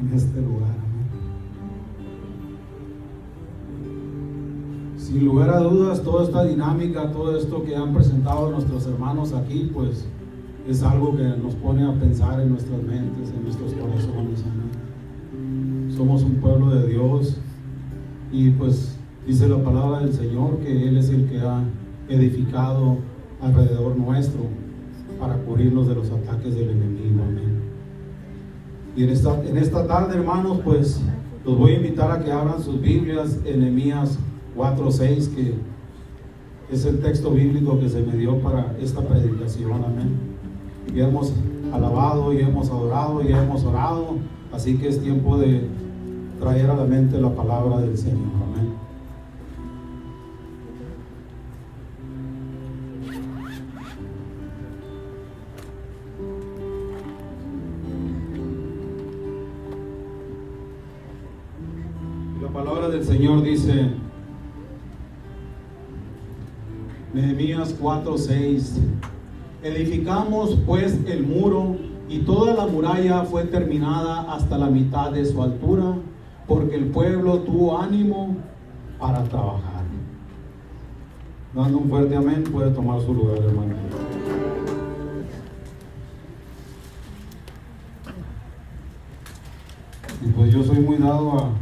en este lugar. Sin lugar a dudas, toda esta dinámica, todo esto que han presentado nuestros hermanos aquí, pues es algo que nos pone a pensar en nuestras mentes, en nuestros corazones. Amén. Somos un pueblo de Dios y pues dice la palabra del Señor que Él es el que ha edificado alrededor nuestro para cubrirnos de los ataques del enemigo. Amén. Y en esta tarde, hermanos, pues los voy a invitar a que abran sus Biblias en Nehemías 4:6, que es el texto bíblico que se me dio para esta predicación. Amén. Ya hemos alabado, ya hemos adorado, ya hemos orado, así que es tiempo de traer a la mente la palabra del Señor. Amén. La palabra del Señor dice, Nehemías 4:6: edificamos pues el muro, y toda la muralla fue terminada hasta la mitad de su altura, porque el pueblo tuvo ánimo para trabajar. Dando un fuerte amén, puede tomar su lugar, hermano. Y pues yo soy muy dado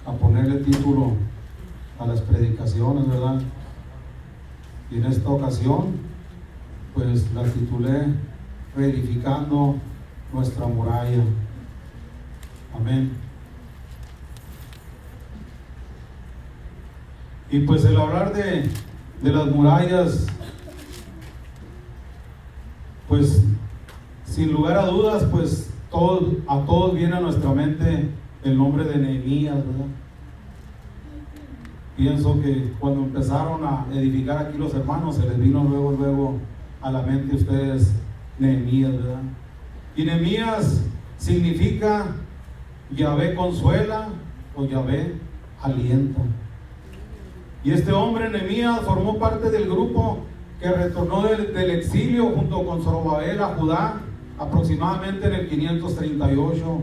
a ponerle título a las predicaciones, ¿verdad? Y en esta ocasión, pues la titulé Reedificando nuestra muralla. Amén. Y pues el hablar de las murallas, pues sin lugar a dudas, pues a todos viene a nuestra mente el nombre de Nehemías, ¿verdad? Pienso que cuando empezaron a edificar aquí los hermanos, se les vino luego a la mente ustedes Nehemías, ¿verdad? Y Nehemías significa Yahvé consuela o Yahvé alienta. Y este hombre, Nehemías, formó parte del grupo que retornó del exilio junto con Zorobabel a Judá, aproximadamente en el 538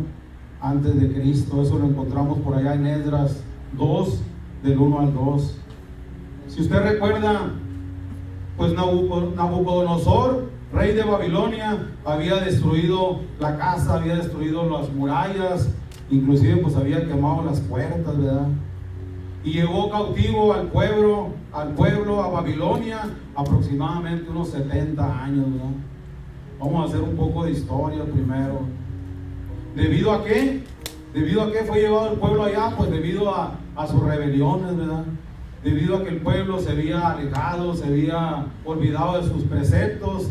antes de Cristo. Eso lo encontramos por allá en Esdras 2, del 1 al 2. Si usted recuerda, pues Nabucodonosor, rey de Babilonia, había destruido la casa, había destruido las murallas, inclusive pues había quemado las puertas, ¿verdad? Y llevó cautivo al pueblo a Babilonia aproximadamente unos 70 años, ¿verdad? Vamos a hacer un poco de historia primero. ¿Debido a qué? ¿Debido a qué fue llevado el pueblo allá? Pues debido a sus rebeliones, ¿verdad? Debido a que el pueblo se había alejado, se había olvidado de sus preceptos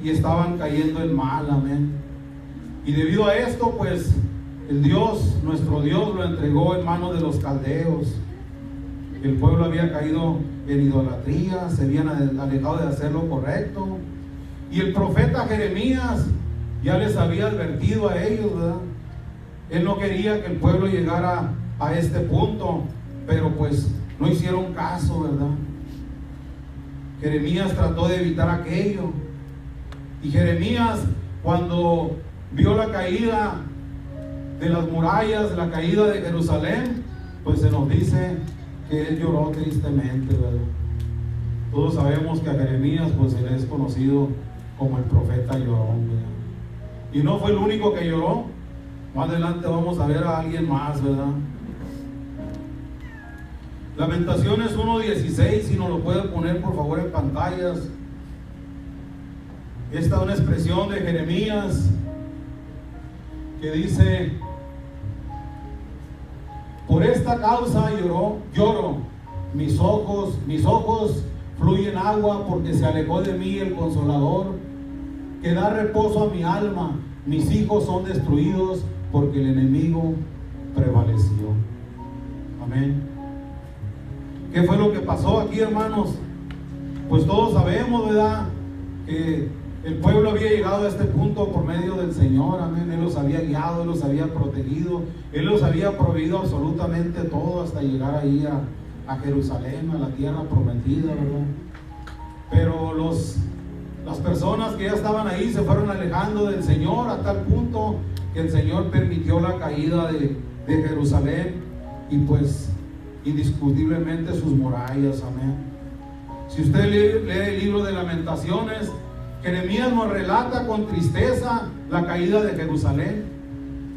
y estaban cayendo en mal. Amén. Y debido a esto, pues nuestro Dios lo entregó en manos de los caldeos. El pueblo había caído en idolatría, se habían alejado de hacer lo correcto. Y el profeta Jeremías ya les había advertido a ellos, ¿verdad? Él no quería que el pueblo llegara a este punto, pero pues no hicieron caso, ¿verdad? Jeremías trató de evitar aquello. Y Jeremías, cuando vio la caída de las murallas, la caída de Jerusalén, pues se nos dice que él lloró tristemente, ¿verdad? Todos sabemos que a Jeremías pues se le es conocido como el profeta llorón, ¿verdad? Y no fue el único que lloró. Más adelante vamos a ver a alguien más, ¿verdad? Lamentaciones 1:16, si nos lo puede poner por favor en pantallas. Esta es una expresión de Jeremías que dice: por esta causa lloro, mis ojos fluyen agua, porque se alejó de mí el Consolador, que da reposo a mi alma. Mis hijos son destruidos, porque el enemigo prevaleció. Amén. ¿Qué fue lo que pasó aquí, hermanos? Pues todos sabemos, ¿verdad?, que el pueblo había llegado a este punto por medio del Señor. Amén. Él los había guiado, Él los había protegido, Él los había proveído absolutamente todo hasta llegar ahí a Jerusalén, a la tierra prometida, ¿verdad? Pero las personas que ya estaban ahí se fueron alejando del Señor a tal punto que el Señor permitió la caída de Jerusalén y pues indiscutiblemente sus murallas. Amén. Si usted lee el libro de Lamentaciones, Jeremías nos relata con tristeza la caída de Jerusalén.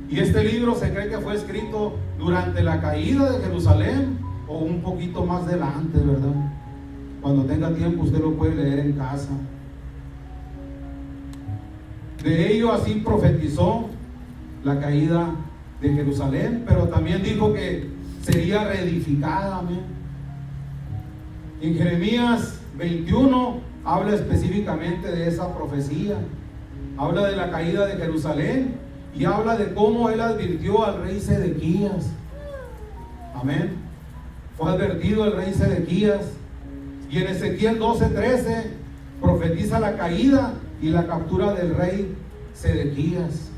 Y este libro se cree que fue escrito durante la caída de Jerusalén o un poquito más adelante, ¿verdad? Cuando tenga tiempo usted lo puede leer en casa. De ello así profetizó la caída de Jerusalén, pero también dijo que sería reedificada. Amén. En Jeremías 21 habla específicamente de esa profecía. Habla de la caída de Jerusalén y habla de cómo él advirtió al rey Sedequías. Amén. Fue advertido el rey Sedequías. Y en Ezequiel 12:13 profetiza la caída y la captura del rey Sedequías.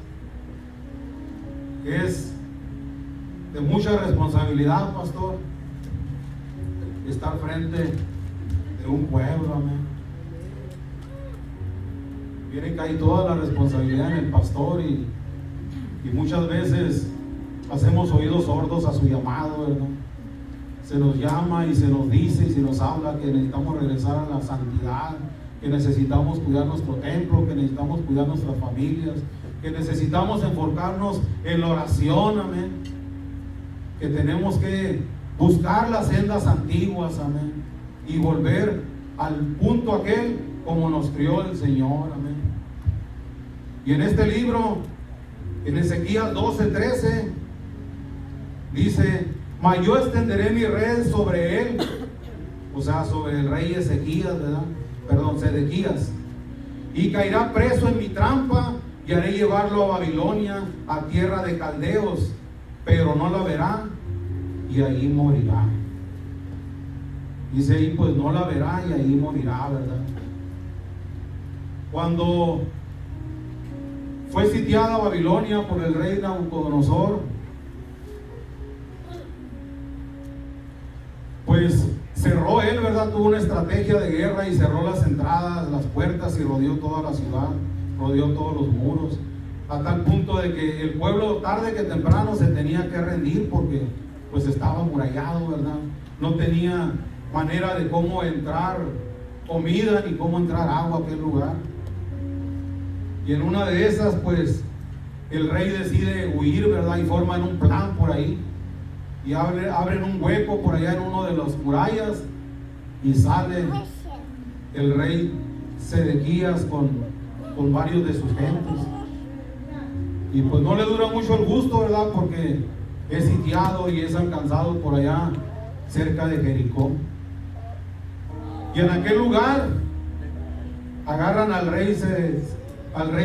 Es de mucha responsabilidad, pastor, estar frente de un pueblo. Amén. Viene que hay toda la responsabilidad en el pastor y muchas veces hacemos oídos sordos a su llamado, ¿verdad? Se nos llama y se nos dice y se nos habla que necesitamos regresar a la santidad, que necesitamos cuidar nuestro templo, que necesitamos cuidar nuestras familias, que necesitamos enfocarnos en la oración. Amén. Que tenemos que buscar las sendas antiguas. Amén. Y volver al punto aquel como nos crió el Señor. Amén. Y en este libro, en Ezequiel 12:13, dice: mas yo extenderé mi red sobre él, o sea, sobre el rey Ezequías, ¿verdad? Perdón, Sedequías, y caerá preso en mi trampa, y haré llevarlo a Babilonia, a tierra de caldeos, pero no la verá, y ahí morirá. Dice ahí, pues no la verá y ahí morirá, ¿verdad? Cuando fue sitiada Babilonia por el rey Nabucodonosor, pues cerró él, ¿verdad? Tuvo una estrategia de guerra y cerró las entradas, las puertas y rodeó toda la ciudad, rodeó todos los muros, a tal punto de que el pueblo tarde que temprano se tenía que rendir porque pues estaba amurallado, ¿verdad? No tenía manera de cómo entrar comida ni cómo entrar agua a aquel lugar. Y en una de esas, pues el rey decide huir, ¿verdad? Y forman un plan por ahí y abren un hueco por allá en uno de las murallas y sale el rey Sedequías con varios de sus gentes. Y pues no le dura mucho el gusto, ¿verdad? Porque es sitiado y es alcanzado por allá cerca de Jericó. Y en aquel lugar agarran al rey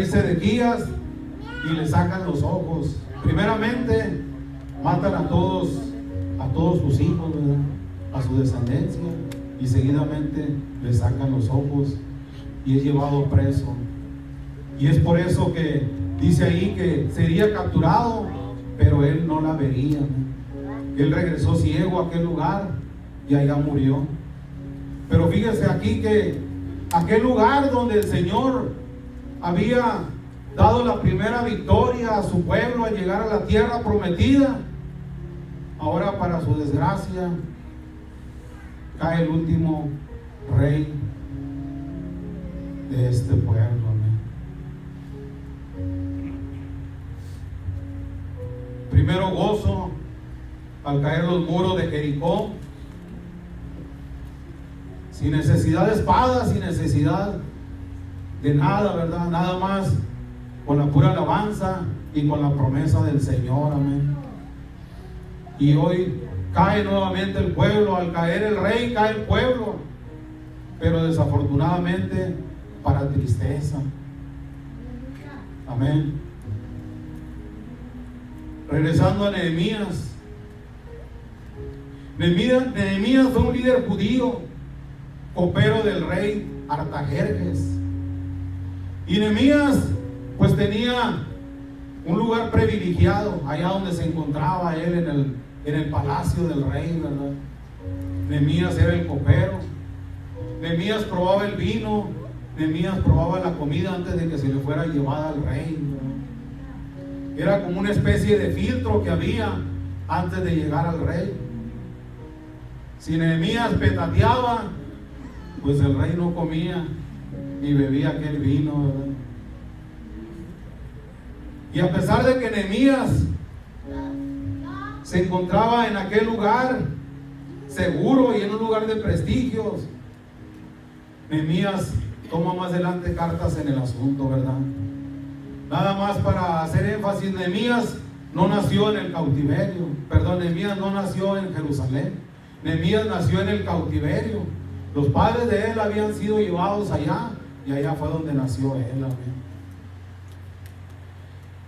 Sedequías y le sacan los ojos. Primeramente matan a todos sus hijos, ¿verdad? A su descendencia, y seguidamente le sacan los ojos y es llevado preso. Y es por eso que dice ahí que sería capturado, pero él no la vería, ¿no? Él regresó ciego a aquel lugar y allá murió. Pero fíjese aquí que aquel lugar donde el Señor había dado la primera victoria a su pueblo al llegar a la tierra prometida, ahora para su desgracia cae el último rey de este pueblo. Amén. Primero gozo al caer los muros de Jericó, sin necesidad de espada, sin necesidad de nada, ¿verdad? Nada más con la pura alabanza y con la promesa del Señor. Amén. Y hoy cae nuevamente el pueblo. Al caer el rey, cae el pueblo, pero desafortunadamente para tristeza. Amén. Regresando a Nehemías. Nehemías fue un líder judío, copero del rey Artajerjes. Y Nehemías pues tenía un lugar privilegiado allá donde se encontraba él en el palacio del rey, ¿verdad? Nehemías era el copero. Nehemías probaba el vino, Nehemías probaba la comida antes de que se le fuera llevada al rey, ¿verdad? Era como una especie de filtro que había antes de llegar al rey. Si Nehemías petateaba, pues el rey no comía ni bebía aquel vino, ¿verdad? Y a pesar de que Nehemías se encontraba en aquel lugar seguro y en un lugar de prestigios, Nehemías toma más adelante cartas en el asunto, ¿verdad? Nada más para hacer énfasis, Nehemías no nació en el cautiverio, Nehemías no nació en Jerusalén, Nehemías nació en el cautiverio. Los padres de él habían sido llevados allá y allá fue donde nació él. Amén.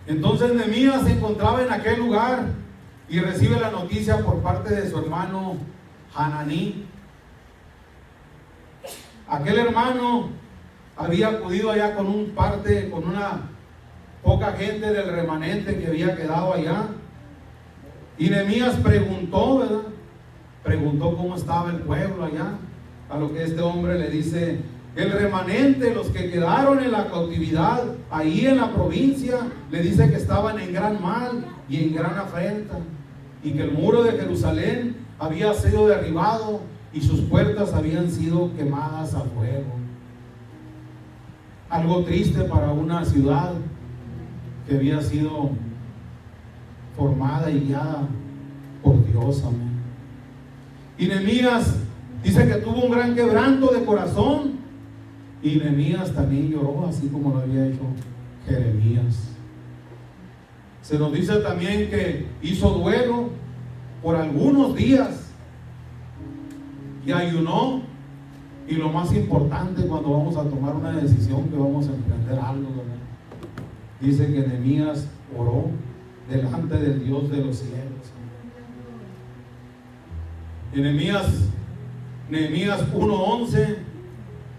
Entonces Nehemías se encontraba en aquel lugar y recibe la noticia por parte de su hermano Hananí. Aquel hermano había acudido allá con una poca gente del remanente que había quedado allá. Y Nehemías preguntó, ¿verdad? Preguntó cómo estaba el pueblo allá. A lo que este hombre le dice: el remanente, los que quedaron en la cautividad, ahí en la provincia, le dice que estaban en gran mal y en gran afrenta, y que el muro de Jerusalén había sido derribado y sus puertas habían sido quemadas a fuego. Algo triste para una ciudad que había sido formada y guiada por Dios. Amén. Y Nehemías dice que tuvo un gran quebranto de corazón, y Nehemías también lloró, así como lo había hecho Jeremías. Se nos dice también que hizo duelo por algunos días y ayunó. Y lo más importante, cuando vamos a tomar una decisión, que vamos a emprender algo, ¿verdad? Dice que Nehemías oró delante del Dios de los cielos. En Nehemías 1:11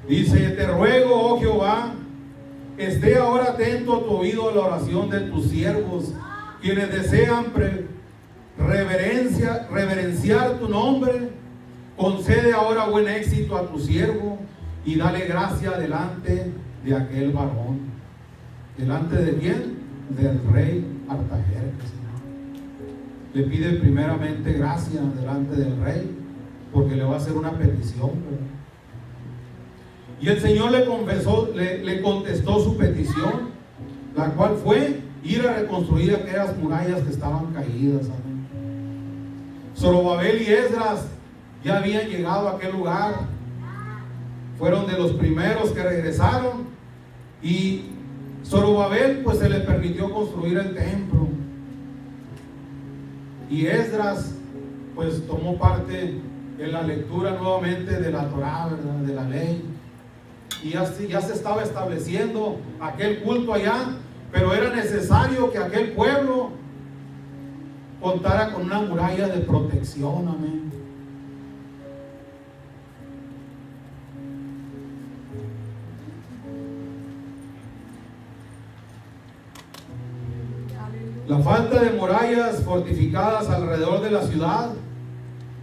dice: te ruego, oh Jehová, esté ahora atento a tu oído a la oración de tus siervos, quienes desean reverenciar tu nombre. Concede ahora buen éxito a tu siervo y dale gracia delante de aquel varón. ¿Delante de quién? Del rey Artajerjes. Le pide primeramente gracia delante del rey, porque le va a hacer una petición, ¿verdad? Y el Señor le contestó su petición, la cual fue ir a reconstruir aquellas murallas que estaban caídas. Amén. Zorobabel y Esdras ya habían llegado a aquel lugar, fueron de los primeros que regresaron, y Zorobabel pues se le permitió construir el templo, y Esdras pues tomó parte en la lectura nuevamente de la Torá, ¿verdad? De la ley, y ya se estaba estableciendo aquel culto allá, pero era necesario que aquel pueblo contara con una muralla de protección. Amén. La falta de murallas fortificadas alrededor de la ciudad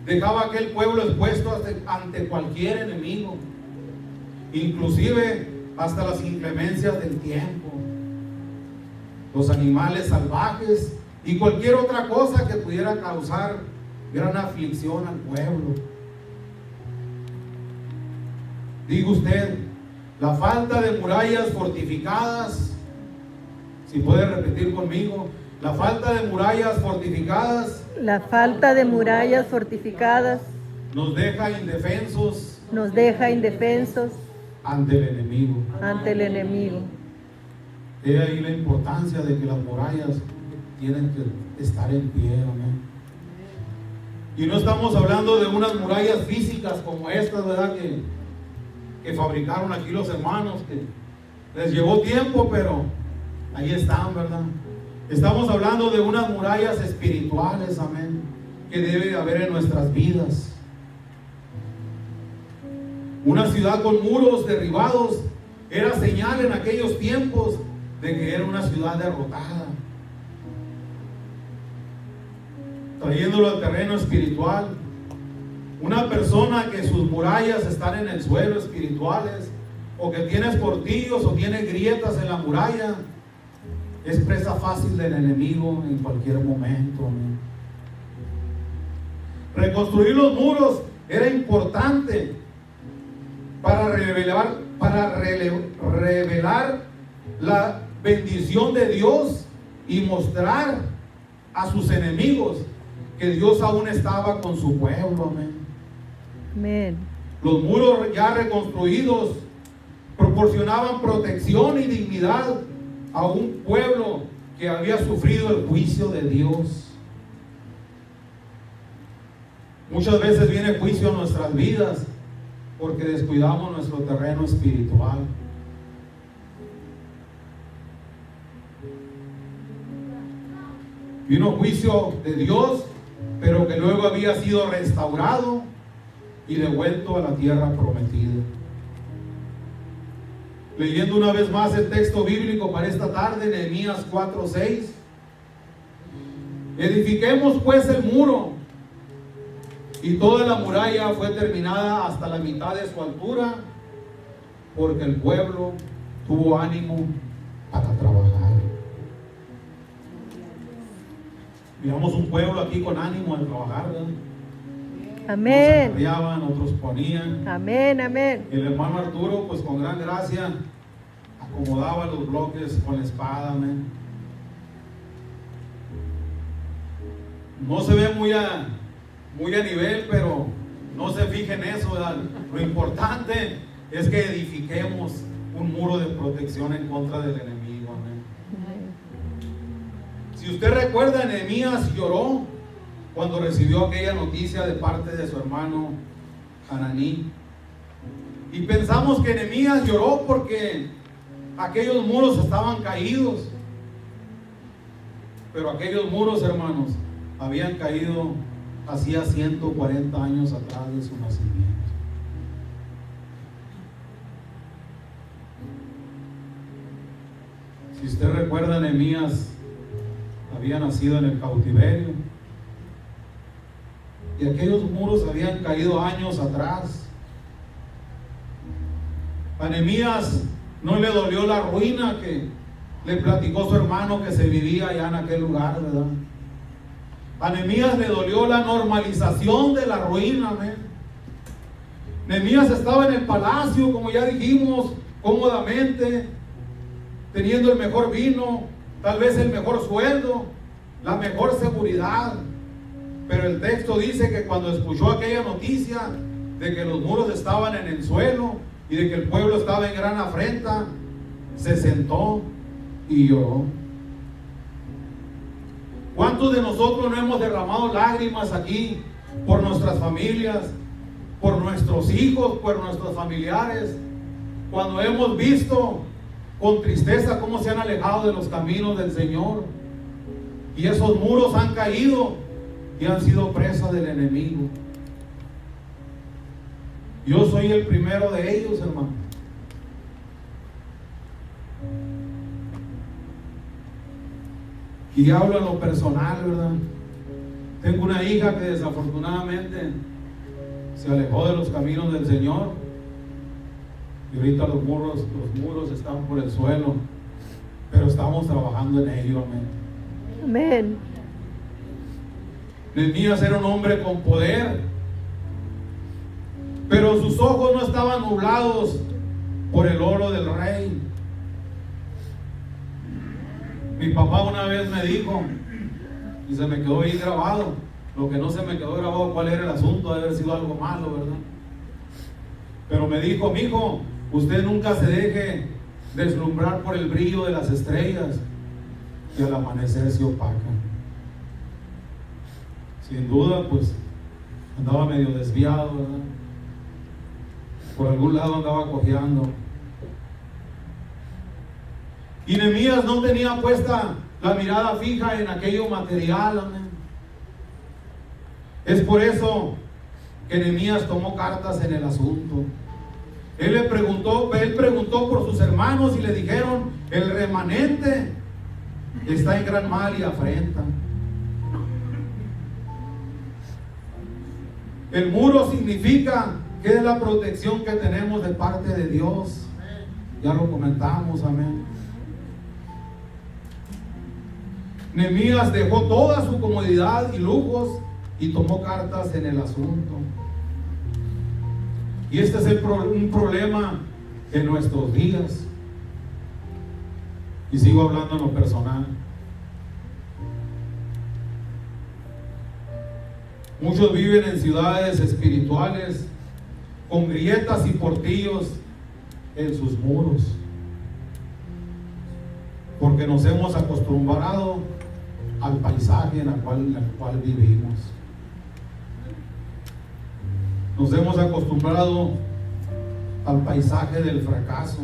dejaba a aquel pueblo expuesto ante cualquier enemigo, inclusive hasta las inclemencias del tiempo, los animales salvajes y cualquier otra cosa que pudiera causar gran aflicción al pueblo. Diga usted, la falta de murallas fortificadas, si puede repetir conmigo, la falta de murallas fortificadas. La falta de murallas fortificadas Nos deja indefensos. Nos deja indefensos Ante el enemigo. Ante el enemigo. He ahí la importancia de que las murallas tienen que estar en pie. Amén. Y no estamos hablando de unas murallas físicas como estas, ¿verdad? Que fabricaron aquí los hermanos, que les llevó tiempo, pero ahí están, ¿verdad? Estamos hablando de unas murallas espirituales, amén, que debe de haber en nuestras vidas. Una ciudad con muros derribados era señal en aquellos tiempos de que era una ciudad derrotada. Trayéndolo al terreno espiritual, una persona que sus murallas están en el suelo espirituales, o que tiene portillos o tiene grietas en la muralla, es presa fácil del enemigo en cualquier momento. Amén. Reconstruir los muros era importante para revelar la bendición de Dios y mostrar a sus enemigos que Dios aún estaba con su pueblo. Amén. Amén. Los muros ya reconstruidos proporcionaban protección y dignidad a un pueblo que había sufrido el juicio de Dios. Muchas veces viene juicio a nuestras vidas porque descuidamos nuestro terreno espiritual. Vino juicio de Dios, pero que luego había sido restaurado y devuelto a la tierra prometida. Leyendo una vez más el texto bíblico para esta tarde, Nehemías 4:6. Edifiquemos pues el muro, y toda la muralla fue terminada hasta la mitad de su altura, porque el pueblo tuvo ánimo para trabajar. Miramos un pueblo aquí con ánimo de trabajar, ¿verdad? Amén. Unos arreaban, otros ponían. Amén, amén. El hermano Arturo, pues con gran gracia, acomodaba los bloques con la espada. Amén. No se ve muy a nivel, pero no se fije en eso, ¿verdad? Lo importante es que edifiquemos un muro de protección en contra del enemigo. Amén. Si usted recuerda, Nehemías lloró cuando recibió aquella noticia de parte de su hermano Hananí. Y pensamos que Nehemías lloró porque aquellos muros estaban caídos. Pero aquellos muros, hermanos, habían caído hacía 140 años atrás de su nacimiento. Si usted recuerda, Nehemías había nacido en el cautiverio y aquellos muros habían caído años atrás. A Nehemías no le dolió la ruina que le platicó su hermano que se vivía allá en aquel lugar, ¿verdad? A Nehemías le dolió la normalización de la ruina. Amén. Nehemías estaba en el palacio, como ya dijimos, cómodamente, teniendo el mejor vino, tal vez el mejor sueldo, la mejor seguridad. Pero el texto dice que cuando escuchó aquella noticia de que los muros estaban en el suelo y de que el pueblo estaba en gran afrenta, se sentó y lloró. ¿Cuántos de nosotros no hemos derramado lágrimas aquí por nuestras familias, por nuestros hijos, por nuestros familiares, cuando hemos visto con tristeza cómo se han alejado de los caminos del Señor y esos muros han caído y han sido presa del enemigo? Yo soy el primero de ellos, hermano. Y hablo en lo personal, ¿verdad? Tengo una hija que desafortunadamente se alejó de los caminos del Señor y ahorita los muros están por el suelo, pero estamos trabajando en ello. Amén. Amén. Nehemías era un hombre con poder, pero sus ojos no estaban nublados por el oro del rey. Mi papá una vez me dijo, y se me quedó ahí grabado, lo que no se me quedó grabado cuál era el asunto, de haber sido algo malo, ¿verdad? Pero me dijo: mijo, usted nunca se deje deslumbrar por el brillo de las estrellas que al amanecer se opacan. Sin duda, pues andaba medio desviado, ¿verdad? Por algún lado andaba cojeando. Y Nehemías no tenía puesta la mirada fija en aquello material. Amén. Es por eso que Nehemías tomó cartas en el asunto. Él preguntó por sus hermanos y le dijeron: el remanente está en gran mal y afrenta. El muro significa que es la protección que tenemos de parte de Dios. Ya lo comentamos, amén. Nehemías dejó toda su comodidad y lujos y tomó cartas en el asunto. Y este es un problema en nuestros días. Y sigo hablando en lo personal. Muchos viven en ciudades espirituales con grietas y portillos en sus muros, porque nos hemos acostumbrado al paisaje en el cual vivimos. Nos hemos acostumbrado al paisaje del fracaso.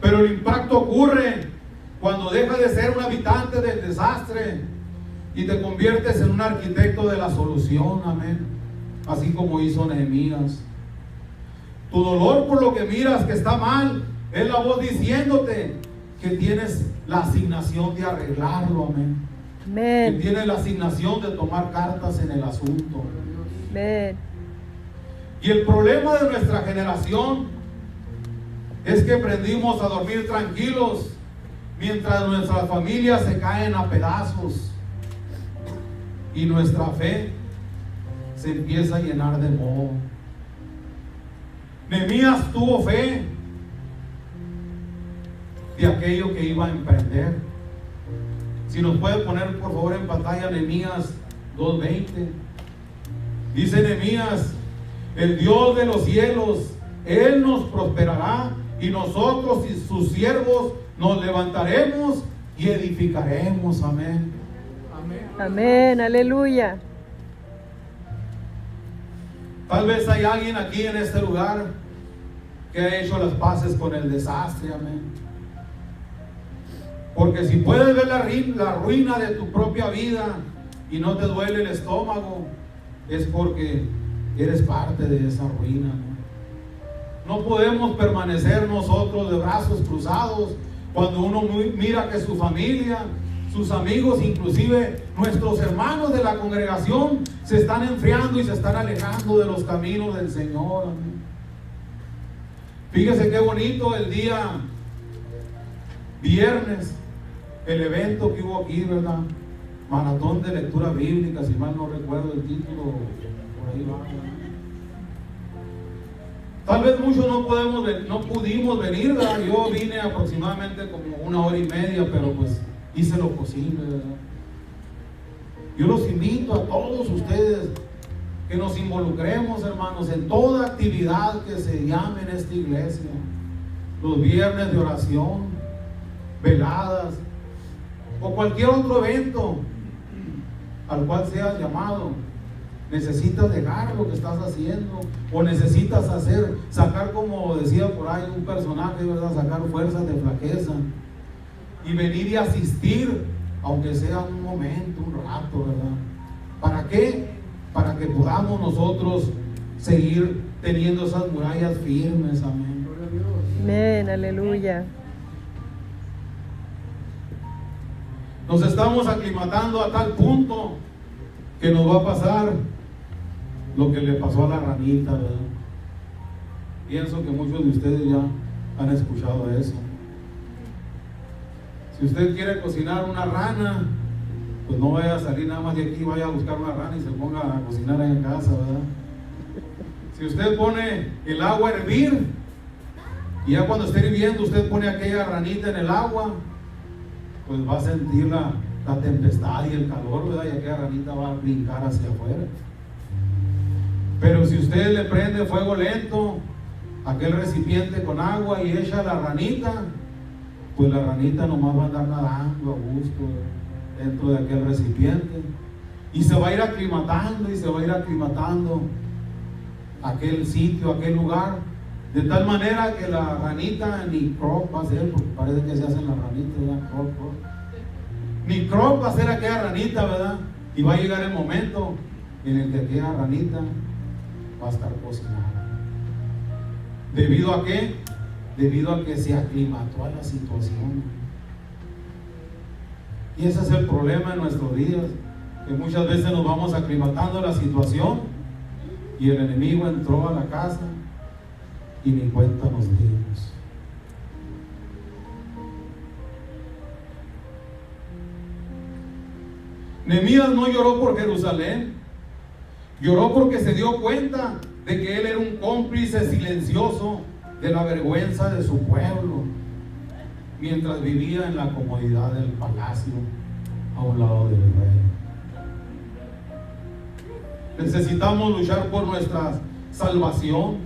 Pero el impacto ocurre cuando dejas de ser un habitante del desastre y te conviertes en un arquitecto de la solución. Amén. Así como hizo Nehemías. Tu dolor por lo que miras que está mal es la voz diciéndote que tienes la asignación de arreglarlo. Amén. Amén. Que tienes la asignación de tomar cartas en el asunto. Amén. Y el problema de nuestra generación es que aprendimos a dormir tranquilos mientras nuestras familias se caen a pedazos y nuestra fe se empieza a llenar de moho. Nehemías tuvo fe de aquello que iba a emprender. Si nos puede poner por favor en pantalla Nehemías 2:20. Dice Nehemías: el Dios de los cielos, Él nos prosperará, y nosotros y sus siervos nos levantaremos y edificaremos. Amén. Amén. Aleluya. Tal vez hay alguien aquí en este lugar que ha hecho las paces con el desastre. Amén. Porque si puedes ver la ruina de tu propia vida y no te duele el estómago, es porque eres parte de esa ruina. No podemos permanecer nosotros de brazos cruzados cuando uno mira que su familia, sus amigos, inclusive nuestros hermanos de la congregación se están enfriando y se están alejando de los caminos del Señor. Amén. Fíjese qué bonito el día viernes, el evento que hubo aquí, ¿verdad? Maratón de lectura bíblica, si mal no recuerdo el título, por ahí va. Tal vez muchos no pudimos venir, ¿verdad? Yo vine aproximadamente como 1 hora y media, pero pues hice lo posible, ¿verdad? Yo los invito a todos ustedes que nos involucremos, hermanos, en toda actividad que se llame en esta iglesia. Los viernes de oración, veladas o cualquier otro evento al cual seas llamado. Necesitas dejar lo que estás haciendo, o necesitas sacar, como decía por ahí un personaje, ¿verdad? Sacar fuerzas de flaqueza y venir y asistir, aunque sea un momento, un rato, ¿verdad? ¿Para qué? Para que podamos nosotros seguir teniendo esas murallas firmes. Amén. Amén. Aleluya. Nos estamos aclimatando a tal punto que nos va a pasar lo que le pasó a la ranita, ¿verdad? Pienso que muchos de ustedes ya han escuchado eso. Si usted quiere cocinar una rana, pues no vaya a salir nada más de aquí, vaya a buscar una rana y se ponga a cocinar ahí en casa, ¿verdad? Si usted pone el agua a hervir y ya cuando esté hirviendo usted pone aquella ranita en el agua, pues va a sentir la tempestad y el calor, ¿verdad? Y aquella ranita va a brincar hacia afuera. Pero si usted le prende fuego lento, aquel recipiente con agua y echa la ranita, pues la ranita nomás va a andar nadando a gusto dentro de aquel recipiente y se va a ir aclimatando y se va a ir aclimatando aquel sitio, aquel lugar, de tal manera que la ranita ni crop va a ser, porque parece que se hacen las ranitas, ¿verdad? Crop. Ni crop va a ser aquella ranita, ¿verdad? Y va a llegar el momento en el que aquella ranita va a estar cocinada. ¿Debido a qué? Debido a que se aclimató a la situación. Y ese es el problema en nuestros días, que muchas veces nos vamos aclimatando a la situación y el enemigo entró a la casa y ni cuenta nos dimos. Nehemías no lloró por Jerusalén, lloró porque se dio cuenta de que él era un cómplice silencioso de la vergüenza de su pueblo, mientras vivía en la comodidad del palacio a un lado del rey. Necesitamos luchar por nuestra salvación,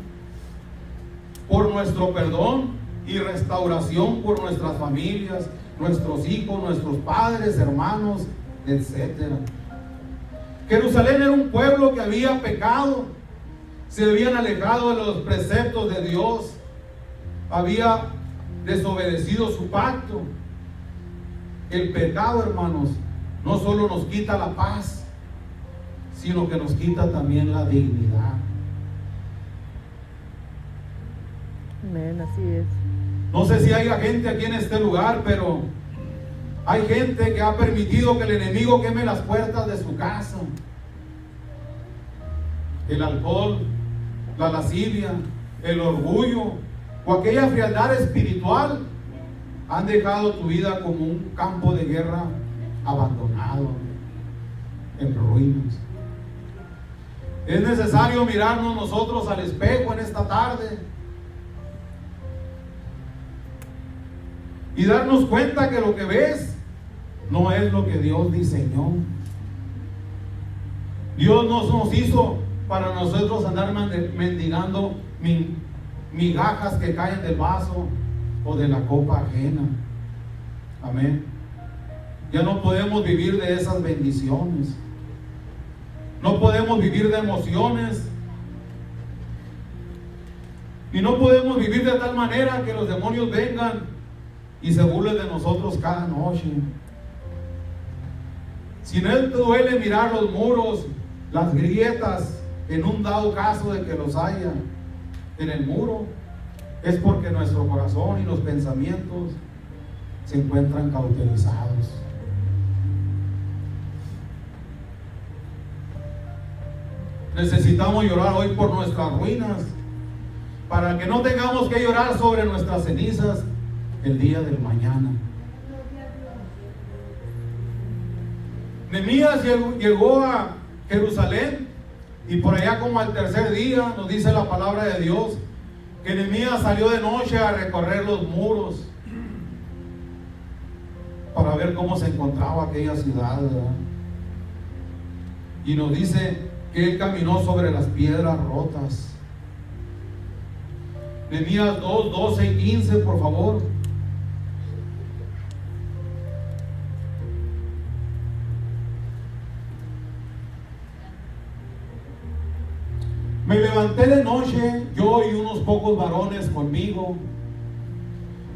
por nuestro perdón y restauración por nuestras familias, nuestros hijos, nuestros padres, hermanos, etc. Jerusalén era un pueblo que había pecado, se habían alejado de los preceptos de Dios, había desobedecido su pacto. El pecado, hermanos, no solo nos quita la paz, sino que nos quita también la dignidad. Amén, así es. No sé si haya gente aquí en este lugar, pero hay gente que ha permitido que el enemigo queme las puertas de su casa. El alcohol, la lascivia, el orgullo o aquella frialdad espiritual han dejado tu vida como un campo de guerra abandonado, en ruinas. Es necesario mirarnos nosotros al espejo en esta tarde y darnos cuenta que lo que ves no es lo que Dios diseñó. Dios no nos hizo para nosotros andar mendigando migajas que caen del vaso o de la copa ajena. Amén. Ya no podemos vivir de esas bendiciones. No podemos vivir de emociones. Y no podemos vivir de tal manera que los demonios vengan y se burlen de nosotros cada noche. Si no te duele mirar los muros, las grietas, en un dado caso de que los haya en el muro, es porque nuestro corazón y los pensamientos se encuentran cauterizados. Necesitamos llorar hoy por nuestras ruinas, para que no tengamos que llorar sobre nuestras cenizas el día del mañana. Nehemías llegó a Jerusalén y por allá como al tercer día nos dice la palabra de Dios que Nehemías salió de noche a recorrer los muros para ver cómo se encontraba aquella ciudad, ¿verdad? Y nos dice que él caminó sobre las piedras rotas. Nehemías 2, 12 y 15, por favor. Me levanté de noche, yo y unos pocos varones conmigo,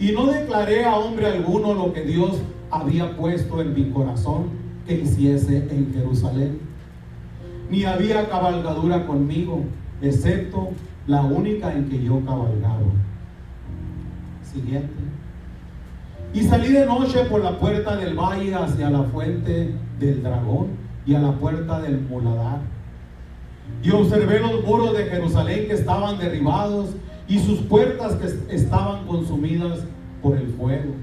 y no declaré a hombre alguno lo que Dios había puesto en mi corazón que hiciese en Jerusalén. Ni había cabalgadura conmigo, excepto la única en que yo cabalgaba. Siguiente. Y salí de noche por la puerta del valle hacia la fuente del dragón y a la puerta del muladar. Y observé los muros de Jerusalén que estaban derribados y sus puertas que estaban consumidas por el fuego.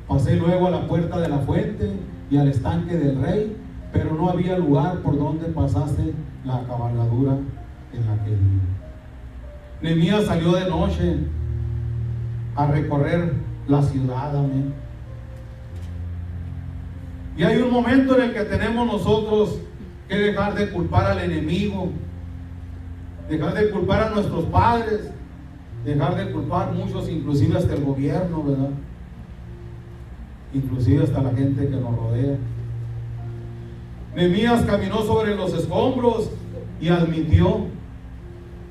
Pasé luego a la puerta de la fuente y al estanque del rey, pero no había lugar por donde pasase la cabalgadura en la que viví. Nehemías salió de noche a recorrer la ciudad. Amén. Y hay un momento en el que tenemos nosotros que dejar de culpar al enemigo, dejar de culpar a nuestros padres, dejar de culpar muchos, inclusive hasta el gobierno, ¿verdad? Inclusive hasta la gente que nos rodea. Nehemías caminó sobre los escombros y admitió: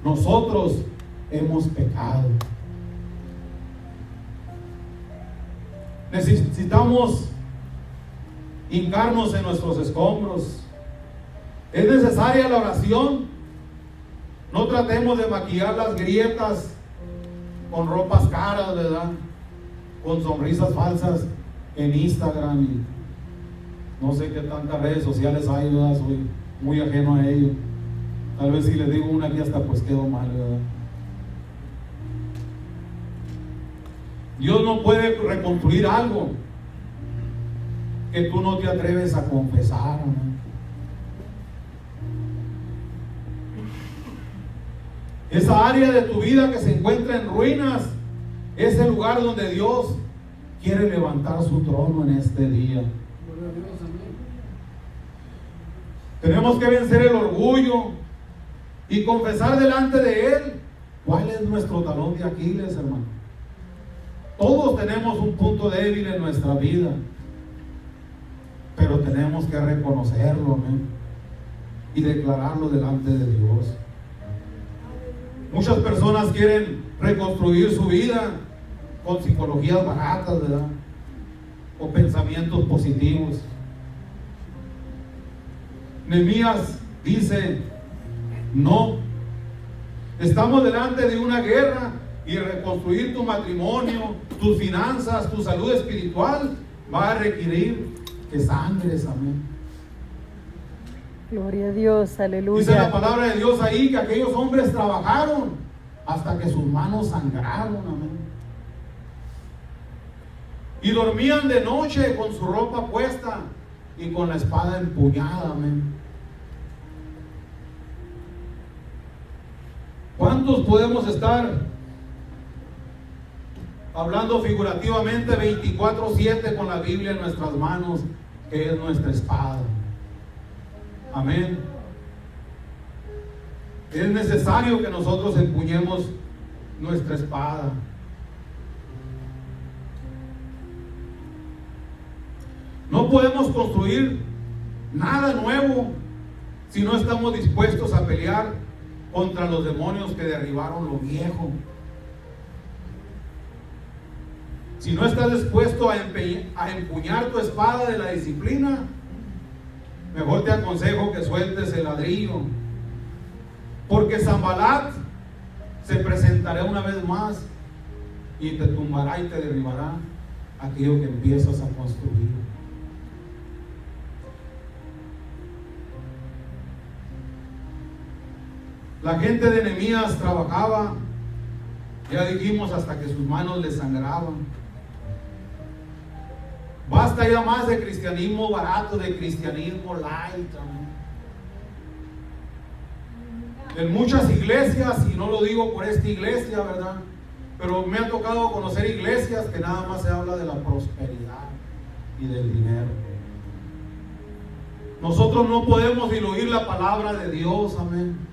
nosotros hemos pecado. Necesitamos hincarnos en nuestros escombros. Es necesaria la oración. No tratemos de maquillar las grietas con ropas caras, ¿verdad? Con sonrisas falsas en Instagram y no sé qué tantas redes sociales hay, ¿verdad? Soy muy ajeno a ello. Tal vez si les digo una aquí hasta pues quedo mal, ¿verdad? Dios no puede reconstruir algo que tú no te atreves a confesar, amén. Esa área de tu vida que se encuentra en ruinas es el lugar donde Dios quiere levantar su trono en este día. Tenemos que vencer el orgullo y confesar delante de Él cuál es nuestro talón de Aquiles, hermano. Todos tenemos un punto débil en nuestra vida, pero tenemos que reconocerlo, amén, y declararlo delante de Dios. Muchas personas quieren reconstruir su vida con psicologías baratas, ¿verdad? O pensamientos positivos. Nehemías dice: no, estamos delante de una guerra y reconstruir tu matrimonio, tus finanzas, tu salud espiritual va a requerir que sangres, amén. Gloria a Dios, aleluya. Dice la palabra de Dios ahí que aquellos hombres trabajaron hasta que sus manos sangraron, amén. Y dormían de noche con su ropa puesta y con la espada empuñada, amén. ¿Cuántos podemos estar hablando figurativamente 24/7 con la Biblia en nuestras manos, que es nuestra espada? Amén. Es necesario que nosotros empuñemos nuestra espada. No podemos construir nada nuevo si no estamos dispuestos a pelear contra los demonios que derribaron lo viejo. Si no estás dispuesto a empuñar tu espada de la disciplina, mejor te aconsejo que sueltes el ladrillo, porque Sanbalat se presentará una vez más y te tumbará y te derribará aquello que empiezas a construir. La gente de Nehemías trabajaba, ya dijimos, hasta que sus manos le sangraban. Basta ya más de cristianismo barato, de cristianismo light. En muchas iglesias, y no lo digo por esta iglesia, ¿verdad? Pero me ha tocado conocer iglesias que nada más se habla de la prosperidad y del dinero. Nosotros no podemos diluir la palabra de Dios, amén.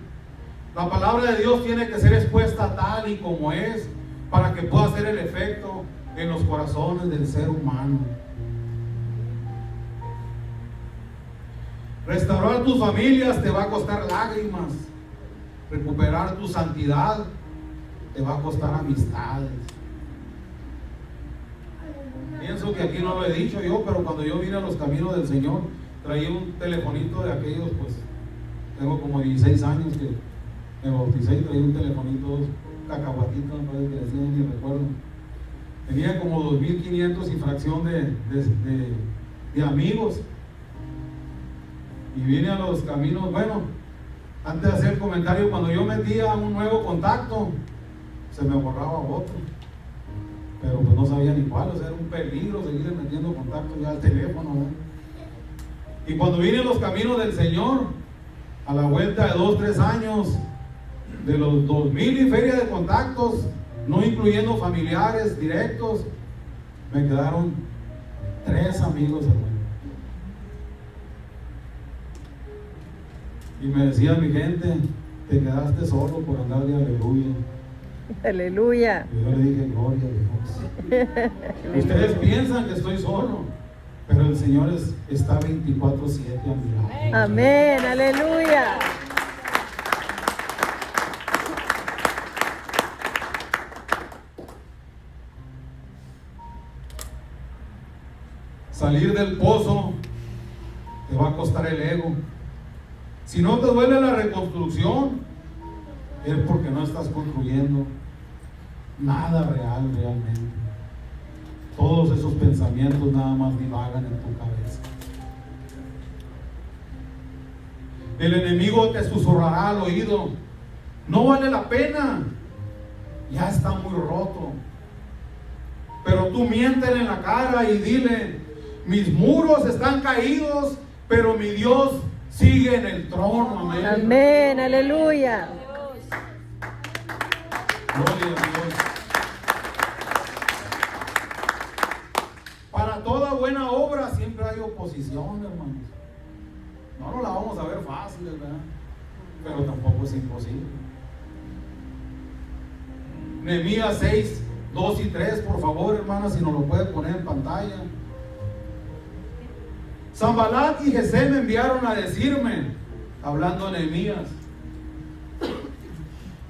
La palabra de Dios tiene que ser expuesta tal y como es, para que pueda hacer el efecto en los corazones del ser humano. Restaurar tus familias te va a costar lágrimas. Recuperar tu santidad te va a costar amistades. Pienso que aquí no lo he dicho yo, pero cuando yo vine a los caminos del Señor, traía un telefonito de aquellos, pues tengo como 16 años que me bauticé y traía un telefonito, cacahuatitos, no que decían, ni recuerdo. Tenía como 2,500 y fracción de amigos. Y vine a los caminos, bueno, antes de hacer el comentario, cuando yo metía un nuevo contacto, se me borraba otro. Pero pues no sabía ni cuál, o sea, era un peligro seguir metiendo contactos ya al teléfono, ¿no? Y cuando vine a los caminos del Señor, a la vuelta de 2-3 años, de los 2,000 y feria de contactos, no incluyendo familiares directos, me quedaron 3 amigos, hermano. Y me decía mi gente: te quedaste solo por andar de aleluya. Aleluya. Y yo le dije: gloria a Dios. Ustedes piensan que estoy solo, pero el Señor está 24/7 a mi lado. Amén, aleluya. Salir del pozo te va a costar el ego. Si no te duele la reconstrucción, es porque no estás construyendo nada real realmente. Todos esos pensamientos nada más divagan en tu cabeza. El enemigo te susurrará al oído: no vale la pena, ya está muy roto. Pero tú miéntele en la cara y dile: Mis muros están caídos, pero mi Dios sigue en el trono. Amén. Amén, aleluya. Gloria a Dios. Para toda buena obra siempre hay oposición, hermanos. No la vamos a ver fácil, ¿verdad? Pero tampoco es imposible. Nehemías 6, 2 y 3, por favor, hermanas, si nos lo pueden poner en pantalla. Sanbalat y Gesem me enviaron a decirme, hablando de Nehemías: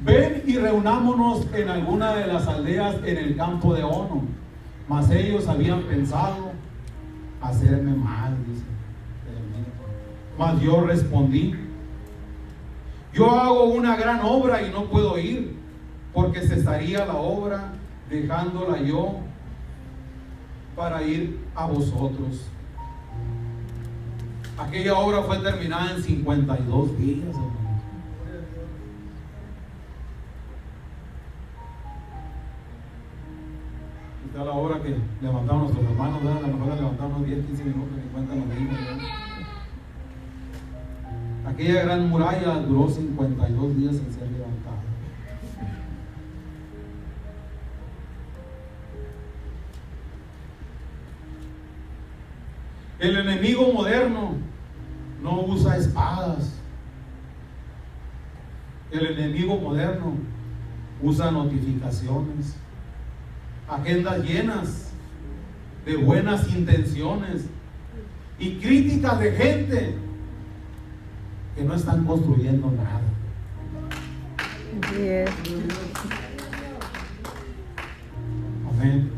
ven y reunámonos en alguna de las aldeas en el campo de Ono. Mas ellos habían pensado hacerme mal, dice. Mas yo respondí: yo hago una gran obra y no puedo ir, porque cesaría la obra dejándola yo para ir a vosotros. Aquella obra fue terminada en 52 días, hermanos. Esta es la hora que levantaron nuestros hermanos, ¿verdad? A lo mejor levantamos 10, 15 minutos, ni cuenta nos dimos, ¿verdad? Aquella gran muralla duró 52 días en ser levantada. El enemigo moderno no usa espadas. El enemigo moderno usa notificaciones, agendas llenas de buenas intenciones y críticas de gente que no están construyendo nada. Así es. Amén.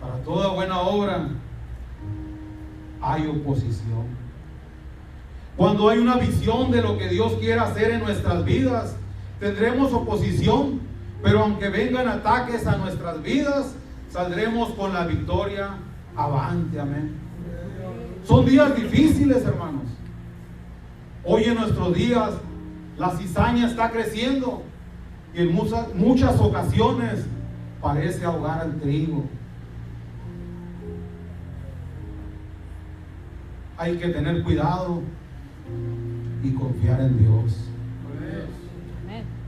Para toda buena obra hay oposición. Cuando hay una visión de lo que Dios quiere hacer en nuestras vidas, tendremos oposición, pero aunque vengan ataques a nuestras vidas, saldremos con la victoria avante. Amén. Son días difíciles, hermanos. Hoy en nuestros días la cizaña está creciendo y en muchas ocasiones parece ahogar al trigo. Hay que tener cuidado y confiar en Dios.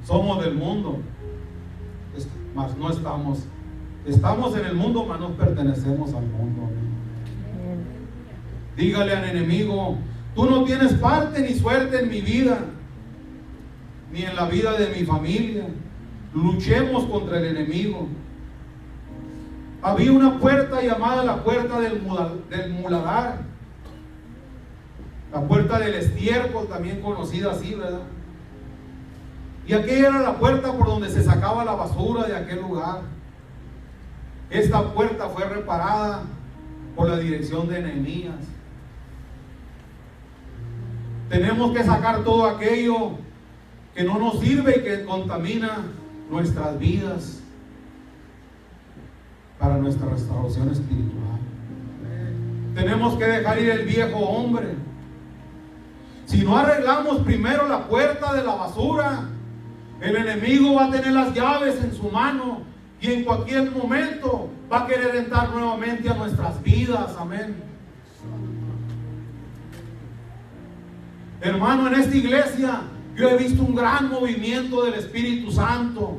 Somos del mundo, mas no estamos en el mundo, mas no pertenecemos al mundo. Dígale al enemigo: tú no tienes parte ni suerte en mi vida, ni en la vida de mi familia. Luchemos contra el enemigo. Había una puerta llamada la puerta del muladar, la puerta del estiércol, también conocida así, ¿verdad? Y aquella era la puerta por donde se sacaba la basura de aquel lugar. Esta puerta fue reparada por la dirección de Nehemías. Tenemos que sacar todo aquello que no nos sirve y que contamina nuestras vidas para nuestra restauración espiritual. Tenemos que dejar ir el viejo hombre. Si no arreglamos primero la puerta de la basura, el enemigo va a tener las llaves en su mano y en cualquier momento va a querer entrar nuevamente a nuestras vidas. Amén. Hermano, en esta iglesia yo he visto un gran movimiento del Espíritu Santo.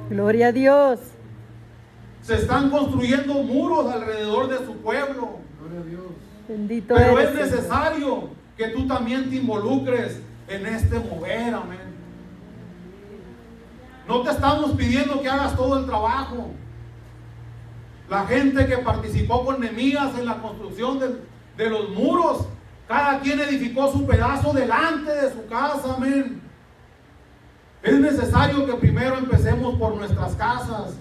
Gloria a Dios. Se están construyendo muros alrededor de su pueblo. Gloria a Dios. Bendito Pero eres, es Señor. necesario que tú también te involucres en este mover. Amén. No te estamos pidiendo que hagas todo el trabajo. La gente que participó con Nehemías en la construcción de los muros, cada quien edificó su pedazo delante de su casa. Amén. Es necesario que primero empecemos por nuestras casas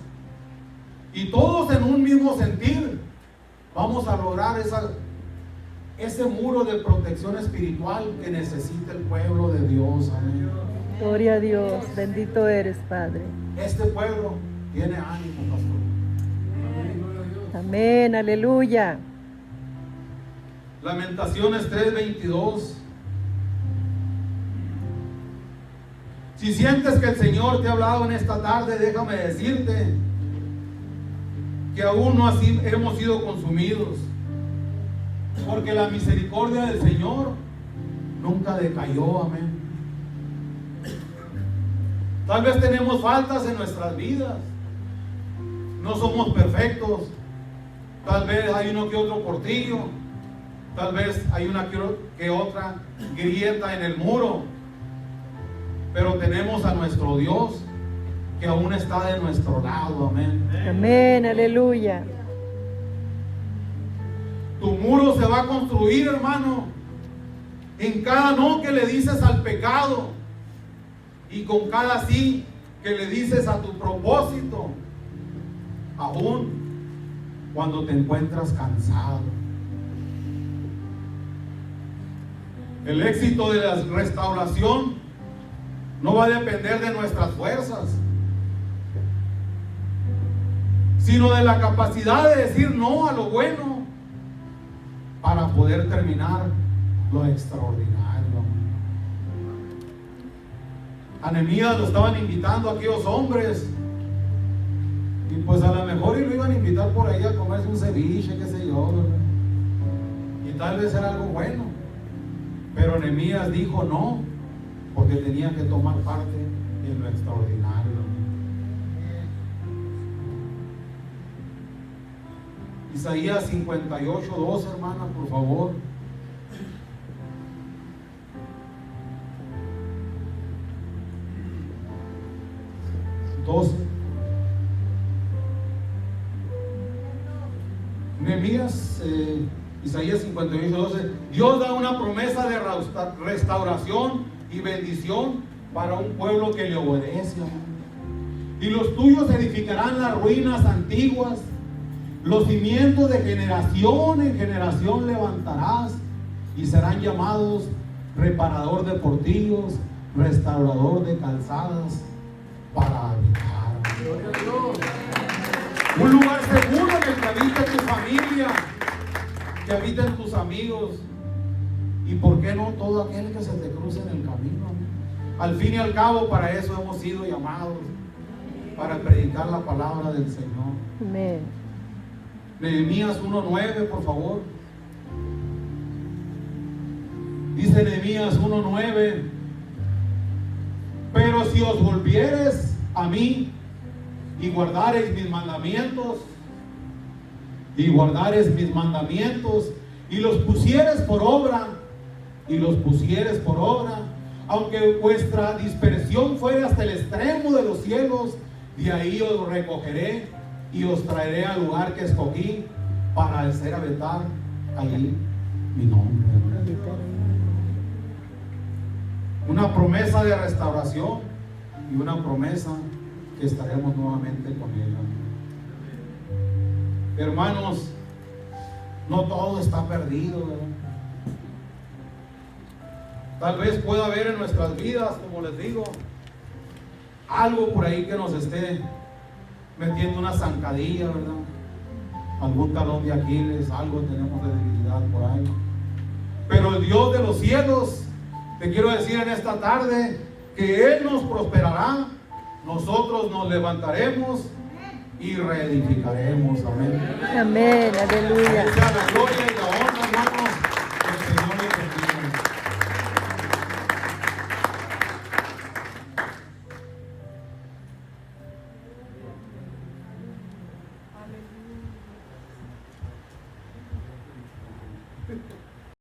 y todos en un mismo sentir vamos a lograr ese muro de protección espiritual que necesita el pueblo de Dios. Amén. Gloria a Dios. Bendito eres, Padre. Este pueblo tiene ánimo, pastor. Amén, gloria a Dios. Amén, aleluya. Lamentaciones 3:22. Si sientes que el Señor te ha hablado en esta tarde, déjame decirte que aún no así hemos sido consumidos, porque la misericordia del Señor nunca decayó, amén. Tal vez tenemos faltas en nuestras vidas, no somos perfectos, tal vez hay uno que otro portillo, tal vez hay una que otra grieta en el muro, pero tenemos a nuestro Dios que aún está de nuestro lado, amén. Amén, aleluya. Tu muro se va a construir, hermano, en cada no que le dices al pecado y con cada sí que le dices a tu propósito, aún cuando te encuentras cansado. El éxito de la restauración no va a depender de nuestras fuerzas, sino de la capacidad de decir no a lo bueno para poder terminar lo extraordinario. A Nehemías lo estaban invitando a aquellos hombres, y pues a lo mejor lo iban a invitar por ahí a comerse un ceviche, qué sé yo, ¿verdad? Y tal vez era algo bueno, pero Nehemías dijo no, porque tenía que tomar parte en lo extraordinario. Isaías 58:12, hermana, por favor. Nehemías, Isaías 58:12. Dios da una promesa de restauración y bendición para un pueblo que le obedece. Y los tuyos edificarán las ruinas antiguas, los cimientos de generación en generación levantarás, y serán llamados reparador de portillos, restaurador de calzadas, para habitar. Gloria a Dios. Un lugar seguro en el que habita tu familia, que habiten tus amigos, y por qué no todo aquel que se te cruce en el camino. Al fin y al cabo, para eso hemos sido llamados, para predicar la palabra del Señor. Amén. Nehemías 1:9, por favor. Dice Nehemías 1:9: pero si os volviereis a mí y guardareis mis mandamientos, y los pusieres por obra, aunque vuestra dispersión fuera hasta el extremo de los cielos, de ahí os recogeré y os traeré al lugar que escogí para hacer habitar allí mi nombre. Una promesa de restauración y una promesa que estaremos nuevamente con Él. Hermanos, no todo está perdido, ¿verdad? Tal vez pueda haber en nuestras vidas, como les digo, algo por ahí que nos esté metiendo una zancadilla, ¿verdad? Algún talón de Aquiles, algo tenemos de debilidad por ahí. Pero el Dios de los cielos, te quiero decir en esta tarde, que Él nos prosperará, nosotros nos levantaremos y reedificaremos. Amén. Amén, aleluya. Que sea la gloria y la honra, hermanos, que el Señor les bendiga. Aleluya.